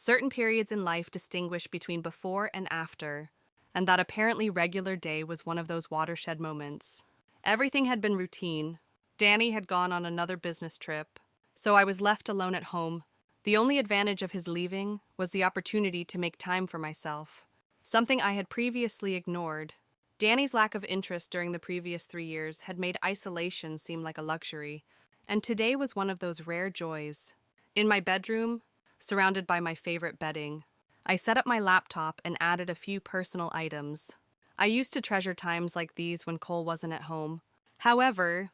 Certain periods in life distinguish between before and after, and that apparently regular day was one of those watershed moments. Everything had been routine. Danny had gone on another business trip, so I was left alone at home. The only advantage of his leaving was the opportunity to make time for myself, something I had previously ignored. Danny's lack of interest during the previous 3 years had made isolation seem like a luxury, and today was one of those rare joys. In my bedroom, surrounded by my favorite bedding, I set up my laptop and added a few personal items. I used to treasure times like these when Cole wasn't at home. However,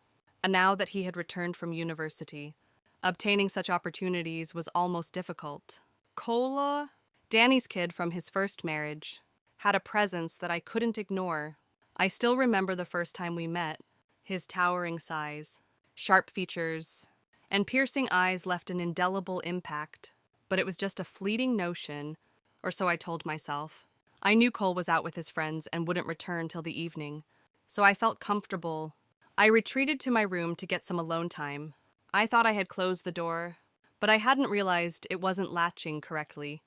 now that he had returned from university, obtaining such opportunities was almost difficult. Cole, Danny's kid from his first marriage, had a presence that I couldn't ignore. I still remember the first time we met. His towering size, sharp features, and piercing eyes left an indelible impact. But it was just a fleeting notion, or so I told myself. I knew Cole was out with his friends and wouldn't return till the evening, so I felt comfortable. I retreated to my room to get some alone time. I thought I had closed the door, but I hadn't realized it wasn't latching correctly.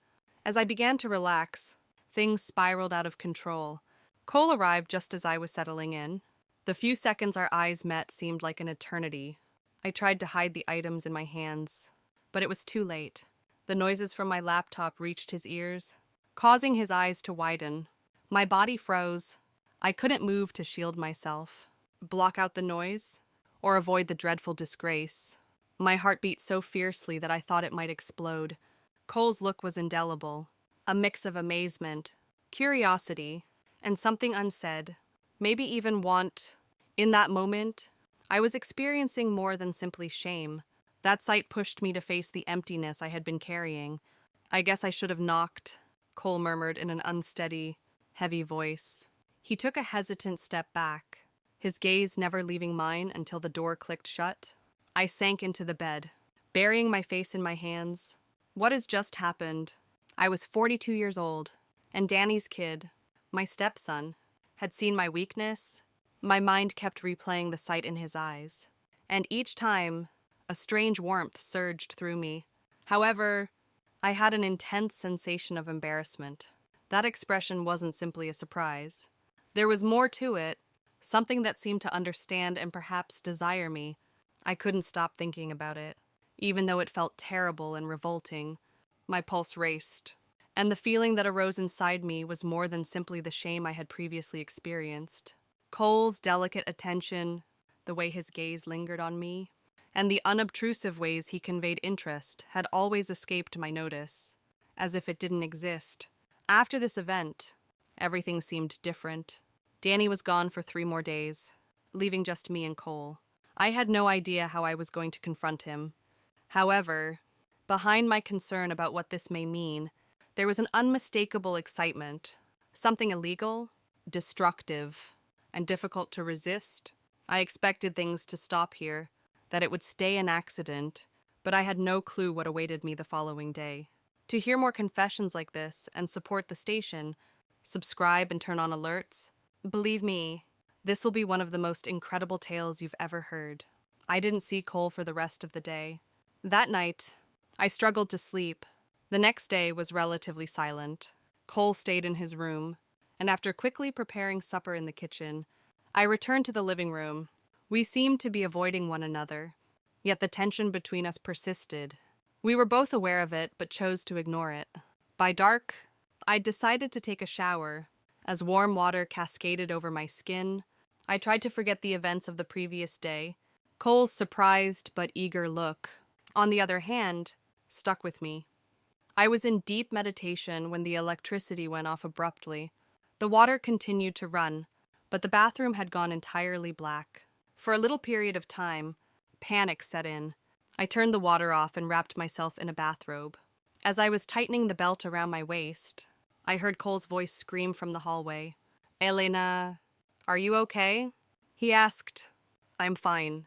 As I began to relax, things spiraled out of control. Cole arrived just as I was settling in. The few seconds our eyes met seemed like an eternity. I tried to hide the items in my hands, but it was too late. The noises from my laptop reached his ears, causing his eyes to widen. My body froze. I couldn't move to shield myself, block out the noise, or avoid the dreadful disgrace. My heart beat so fiercely that I thought it might explode. Cole's look was indelible, a mix of amazement, curiosity, and something unsaid, maybe even want. In that moment, I was experiencing more than simply shame. That sight pushed me to face the emptiness I had been carrying. I guess I should have knocked, Cole murmured in an unsteady, heavy voice. He took a hesitant step back, his gaze never leaving mine until the door clicked shut. I sank into the bed, burying my face in my hands. What has just happened? I was 42 years old, and Danny's kid, my stepson, had seen my weakness. My mind kept replaying the sight in his eyes, and each time, a strange warmth surged through me. However, I had an intense sensation of embarrassment. That expression wasn't simply a surprise. There was more to it, something that seemed to understand and perhaps desire me. I couldn't stop thinking about it. Even though it felt terrible and revolting, my pulse raced, and the feeling that arose inside me was more than simply the shame I had previously experienced. Cole's delicate attention, the way his gaze lingered on me, and the unobtrusive ways he conveyed interest had always escaped my notice, as if it didn't exist. After this event, everything seemed different. Danny was gone for 3 more days, leaving just me and Cole. I had no idea how I was going to confront him. However, behind my concern about what this may mean, there was an unmistakable excitement, something illegal, destructive, and difficult to resist. I expected things to stop here, that it would stay an accident, but I had no clue what awaited me the following day. To hear more confessions like this and support the station, subscribe and turn on alerts. Believe me, this will be one of the most incredible tales you've ever heard. I didn't see Cole for the rest of the day. That night, I struggled to sleep. The next day was relatively silent. Cole stayed in his room, and after quickly preparing supper in the kitchen, I returned to the living room. We seemed to be avoiding one another, yet the tension between us persisted. We were both aware of it, but chose to ignore it. By dark, I decided to take a shower. As warm water cascaded over my skin, I tried to forget the events of the previous day. Cole's surprised but eager look, on the other hand, stuck with me. I was in deep meditation when the electricity went off abruptly. The water continued to run, but the bathroom had gone entirely black. For a little period of time, panic set in. I turned the water off and wrapped myself in a bathrobe. As I was tightening the belt around my waist, I heard Cole's voice scream from the hallway. "Elena, are you okay?" He asked. "I'm fine.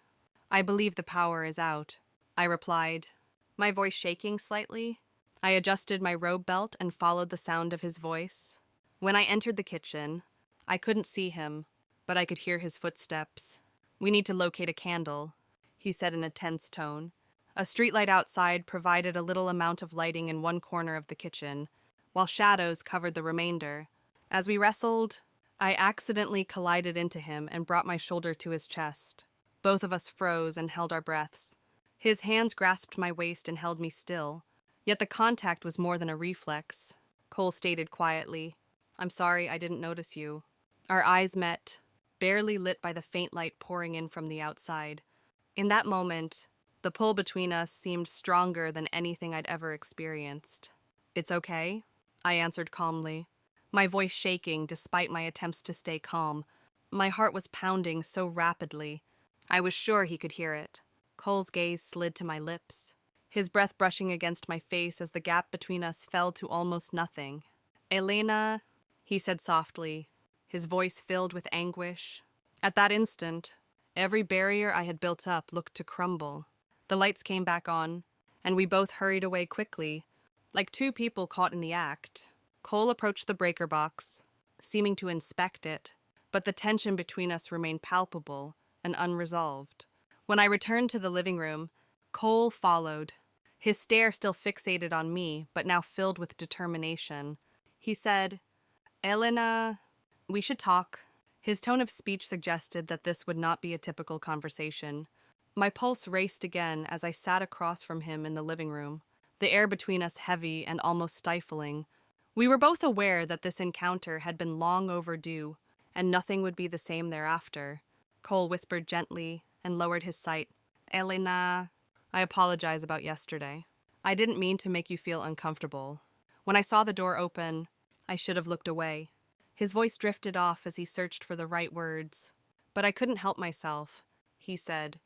I believe the power is out," I replied, my voice shaking slightly. I adjusted my robe belt and followed the sound of his voice. When I entered the kitchen, I couldn't see him, but I could hear his footsteps. "We need to locate a candle," he said in a tense tone. A streetlight outside provided a little amount of lighting in one corner of the kitchen, while shadows covered the remainder. As we wrestled, I accidentally collided into him and brought my shoulder to his chest. Both of us froze and held our breaths. His hands grasped my waist and held me still, yet the contact was more than a reflex. Cole stated quietly, "I'm sorry I didn't notice you." Our eyes met, barely lit by the faint light pouring in from the outside. In that moment, the pull between us seemed stronger than anything I'd ever experienced. "It's okay," I answered calmly, my voice shaking despite my attempts to stay calm. My heart was pounding so rapidly, I was sure he could hear it. Cole's gaze slid to my lips, his breath brushing against my face as the gap between us fell to almost nothing. "Elena," he said softly, his voice filled with anguish. At that instant, every barrier I had built up looked to crumble. The lights came back on, and we both hurried away quickly, like two people caught in the act. Cole approached the breaker box, seeming to inspect it, but the tension between us remained palpable and unresolved. When I returned to the living room, Cole followed, his stare still fixated on me, but now filled with determination. He said, "Elena, we should talk." His tone of speech suggested that this would not be a typical conversation. My pulse raced again as I sat across from him in the living room, the air between us heavy and almost stifling. We were both aware that this encounter had been long overdue, and nothing would be the same thereafter. Cole whispered gently and lowered his sight. "Elena, I apologize about yesterday. I didn't mean to make you feel uncomfortable. When I saw the door open, I should have looked away." His voice drifted off as he searched for the right words. "But I couldn't help myself," he said.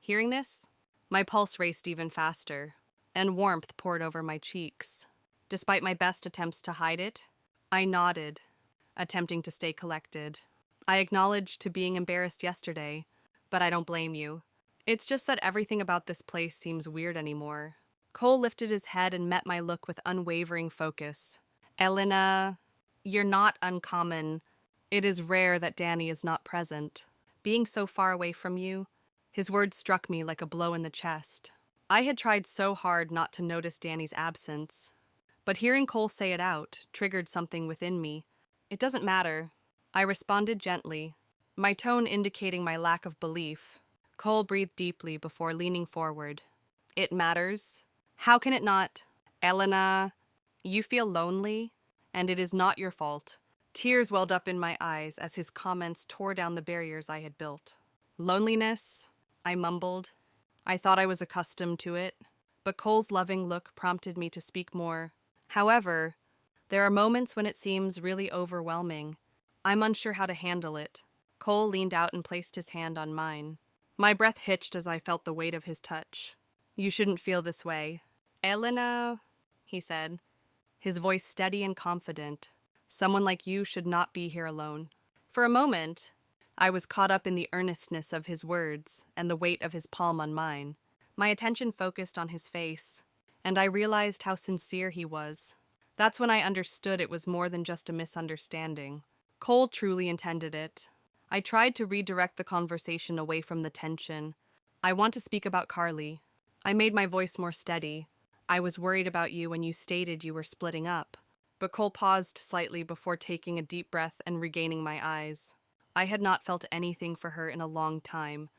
Hearing this, my pulse raced even faster, and warmth poured over my cheeks. Despite my best attempts to hide it, I nodded, attempting to stay collected. "I acknowledged to being embarrassed yesterday, but I don't blame you. It's just that everything about this place seems weird anymore." Cole lifted his head and met my look with unwavering focus. "Elena, you're not uncommon. It is rare that Danny is not present. Being so far away from you," his words struck me like a blow in the chest. I had tried so hard not to notice Danny's absence, but hearing Cole say it out triggered something within me. "It doesn't matter," I responded gently, my tone indicating my lack of belief. Cole breathed deeply before leaning forward. "It matters? How can it not? Elena, you feel lonely, and it is not your fault." Tears welled up in my eyes as his comments tore down the barriers I had built. "Loneliness?" I mumbled. I thought I was accustomed to it, but Cole's loving look prompted me to speak more. "However, there are moments when it seems really overwhelming. I'm unsure how to handle it." Cole leaned out and placed his hand on mine. My breath hitched as I felt the weight of his touch. "You shouldn't feel this way." "Elena," he said, his voice steady and confident. "Someone like you should not be here alone." For a moment, I was caught up in the earnestness of his words and the weight of his palm on mine. My attention focused on his face, and I realized how sincere he was. That's when I understood it was more than just a misunderstanding. Cole truly intended it. I tried to redirect the conversation away from the tension. "I want to speak about Carly." I made my voice more steady. "I was worried about you when you stated you were splitting up." But Cole paused slightly before taking a deep breath and regaining my eyes. I had not felt anything for her in a long time.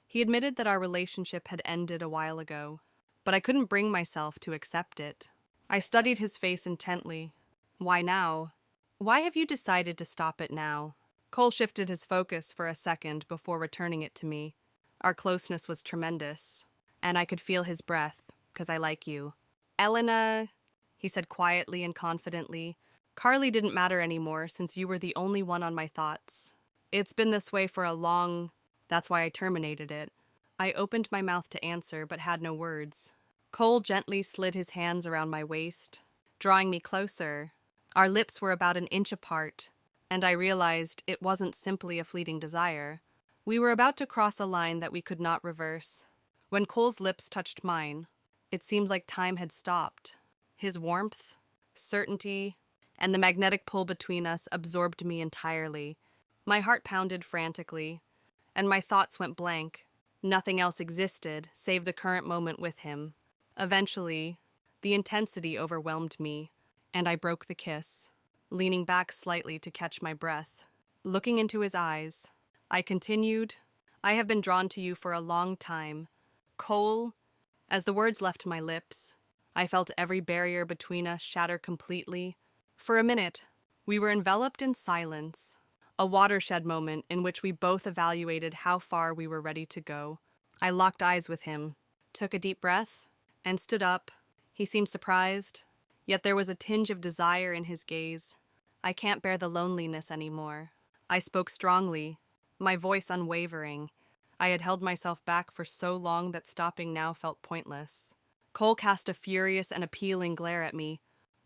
He admitted that our relationship had ended a while ago, but I couldn't bring myself to accept it. I studied his face intently. "Why now? Why have you decided to stop it now?" Cole shifted his focus for a second before returning it to me. Our closeness was tremendous, and I could feel his breath, "'Cause I like you." "Elena," he said quietly and confidently, "Carly didn't matter anymore since you were the only one on my thoughts. It's been this way for a long... That's why I terminated it." I opened my mouth to answer, but had no words. Cole gently slid his hands around my waist, drawing me closer. Our lips were about an inch apart, and I realized it wasn't simply a fleeting desire. We were about to cross a line that we could not reverse. When Cole's lips touched mine, it seemed like time had stopped. His warmth, certainty, and the magnetic pull between us absorbed me entirely. My heart pounded frantically, and my thoughts went blank. Nothing else existed save the current moment with him. Eventually, the intensity overwhelmed me, and I broke the kiss, leaning back slightly to catch my breath. Looking into his eyes, I continued, "I have been drawn to you for a long time. Cole." As the words left my lips, I felt every barrier between us shatter completely. For a minute, we were enveloped in silence, a watershed moment in which we both evaluated how far we were ready to go. I locked eyes with him, took a deep breath, and stood up. He seemed surprised, yet there was a tinge of desire in his gaze. "I can't bear the loneliness anymore." I spoke strongly, my voice unwavering. I had held myself back for so long that stopping now felt pointless. Cole cast a furious and appealing glare at me.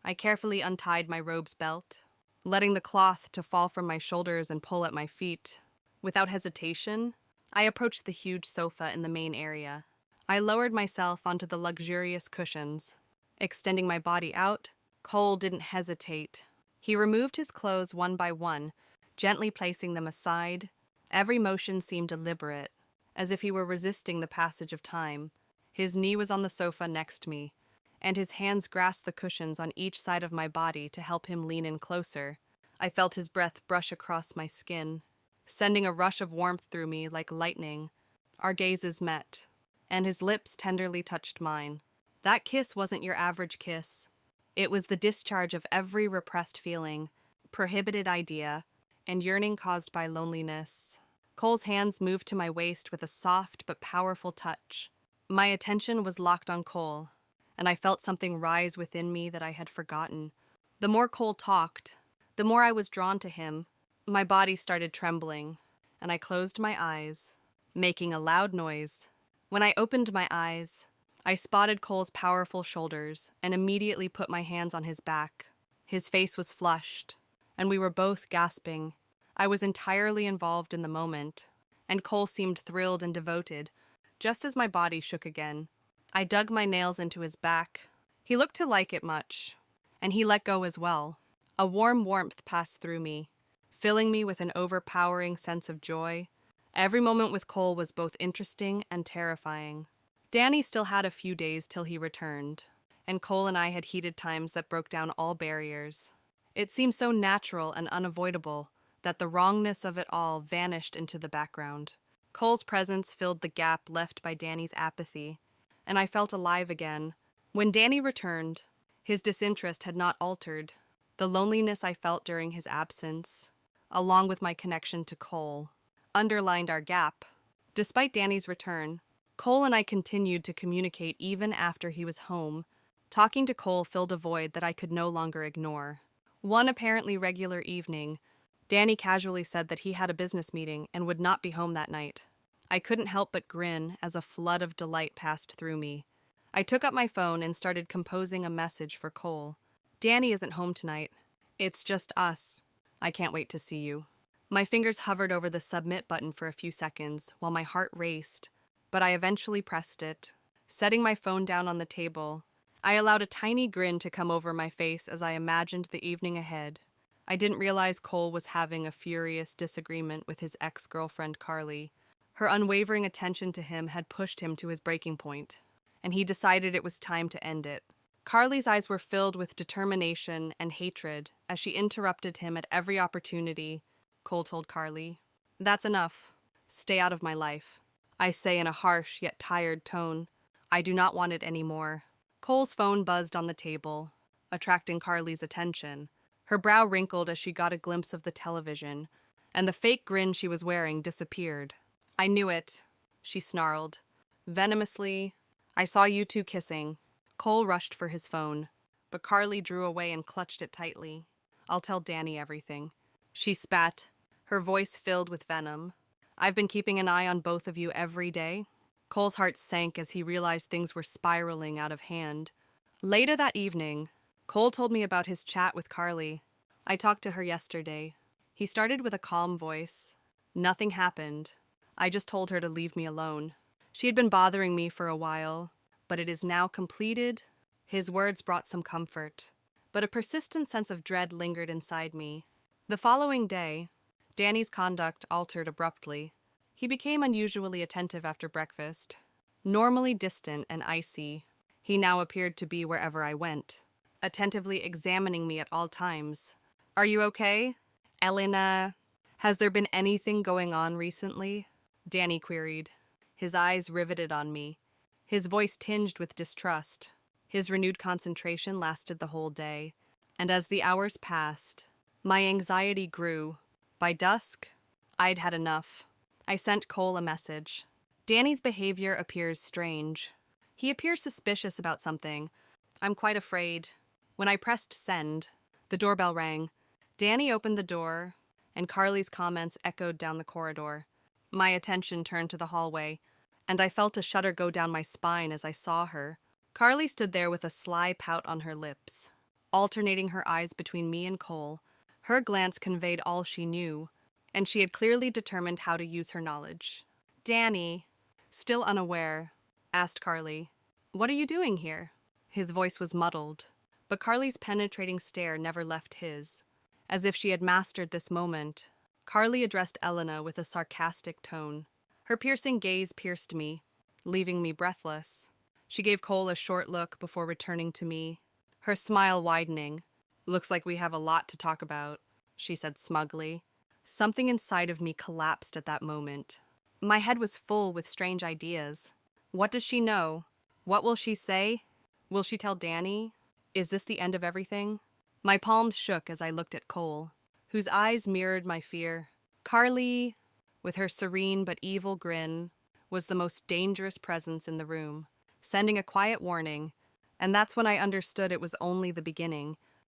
I carefully untied my robe's belt, letting the cloth to fall from my shoulders and pull at my feet. Without hesitation, I approached the huge sofa in the main area. I lowered myself onto the luxurious cushions. Extending my body out, Cole didn't hesitate. He removed his clothes one by one, gently placing them aside. Every motion seemed deliberate, as if he were resisting the passage of time. His knee was on the sofa next to me, and his hands grasped the cushions on each side of my body to help him lean in closer. I felt his breath brush across my skin, sending a rush of warmth through me like lightning. Our gazes met, and his lips tenderly touched mine. That kiss wasn't your average kiss. It was the discharge of every repressed feeling, prohibited idea, and yearning caused by loneliness. Cole's hands moved to my waist with a soft but powerful touch. My attention was locked on Cole, and I felt something rise within me that I had forgotten. The more Cole talked, the more I was drawn to him. My body started trembling, and I closed my eyes, making a loud noise. When I opened my eyes, I spotted Cole's powerful shoulders and immediately put my hands on his back. His face was flushed, and we were both gasping. I was entirely involved in the moment, and Cole seemed thrilled and devoted. Just as my body shook again, I dug my nails into his back. He looked to like it much, and he let go as well. A warm warmth passed through me, filling me with an overpowering sense of joy. Every moment with Cole was both interesting and terrifying. Danny still had a few days till he returned, and Cole and I had heated times that broke down all barriers. It seemed so natural and unavoidable that the wrongness of it all vanished into the background. Cole's presence filled the gap left by Danny's apathy, and I felt alive again. When Danny returned, his disinterest had not altered. The loneliness I felt during his absence, along with my connection to Cole, underlined our gap. Despite Danny's return, Cole and I continued to communicate even after he was home. Talking to Cole filled a void that I could no longer ignore. One apparently regular evening, Danny casually said that he had a business meeting and would not be home that night. I couldn't help but grin as a flood of delight passed through me. I took up my phone and started composing a message for Cole. "Danny isn't home tonight. It's just us. I can't wait to see you." My fingers hovered over the submit button for a few seconds while my heart raced, but I eventually pressed it. Setting my phone down on the table, I allowed a tiny grin to come over my face as I imagined the evening ahead. I didn't realize Cole was having a furious disagreement with his ex-girlfriend Carly. Her unwavering attention to him had pushed him to his breaking point, and he decided it was time to end it. Carly's eyes were filled with determination and hatred as she interrupted him at every opportunity. Cole told Carly, "That's enough. Stay out of my life," I say in a harsh yet tired tone. "I do not want it anymore." Cole's phone buzzed on the table, attracting Carly's attention. Her brow wrinkled as she got a glimpse of the television, and the fake grin she was wearing disappeared. "I knew it," she snarled. Venomously, "I saw you two kissing." Cole rushed for his phone, but Carly drew away and clutched it tightly. "I'll tell Danny everything," she spat, her voice filled with venom. "I've been keeping an eye on both of you every day." Cole's heart sank as he realized things were spiraling out of hand. Later that evening, Cole told me about his chat with Carly. "I talked to her yesterday." He started with a calm voice. "Nothing happened. I just told her to leave me alone. She had been bothering me for a while, but it is now completed." His words brought some comfort, but a persistent sense of dread lingered inside me. The following day, Danny's conduct altered abruptly. He became unusually attentive after breakfast. Normally distant and icy, he now appeared to be wherever I went, attentively examining me at all times. Are you okay? Elena, has there been anything going on recently? Danny queried, his eyes riveted on me, his voice tinged with distrust. His renewed concentration lasted the whole day, and as the hours passed, my anxiety grew. By dusk, I'd had enough. I sent Cole a message. Danny's behavior appears strange. He appears suspicious about something. I'm quite afraid. When I pressed send, the doorbell rang. Danny opened the door, and Carly's comments echoed down the corridor. My attention turned to the hallway, and I felt a shudder go down my spine as I saw her. Carly stood there with a sly pout on her lips, alternating her eyes between me and Cole. Her glance conveyed all she knew, and she had clearly determined how to use her knowledge. Danny, still unaware, asked Carly, "What are you doing here?" His voice was muddled, but Carly's penetrating stare never left his. As if she had mastered this moment, Carly addressed Elena with a sarcastic tone. Her piercing gaze pierced me, leaving me breathless. She gave Cole a short look before returning to me, her smile widening. "Looks like we have a lot to talk about," she said smugly. Something inside of me collapsed at that moment. My head was full with strange ideas. What does she know? What will she say? Will she tell Danny? Is this the end of everything? My palms shook as I looked at Cole, whose eyes mirrored my fear. Carly, with her serene but evil grin, was the most dangerous presence in the room, sending a quiet warning, and that's when I understood it was only the beginning.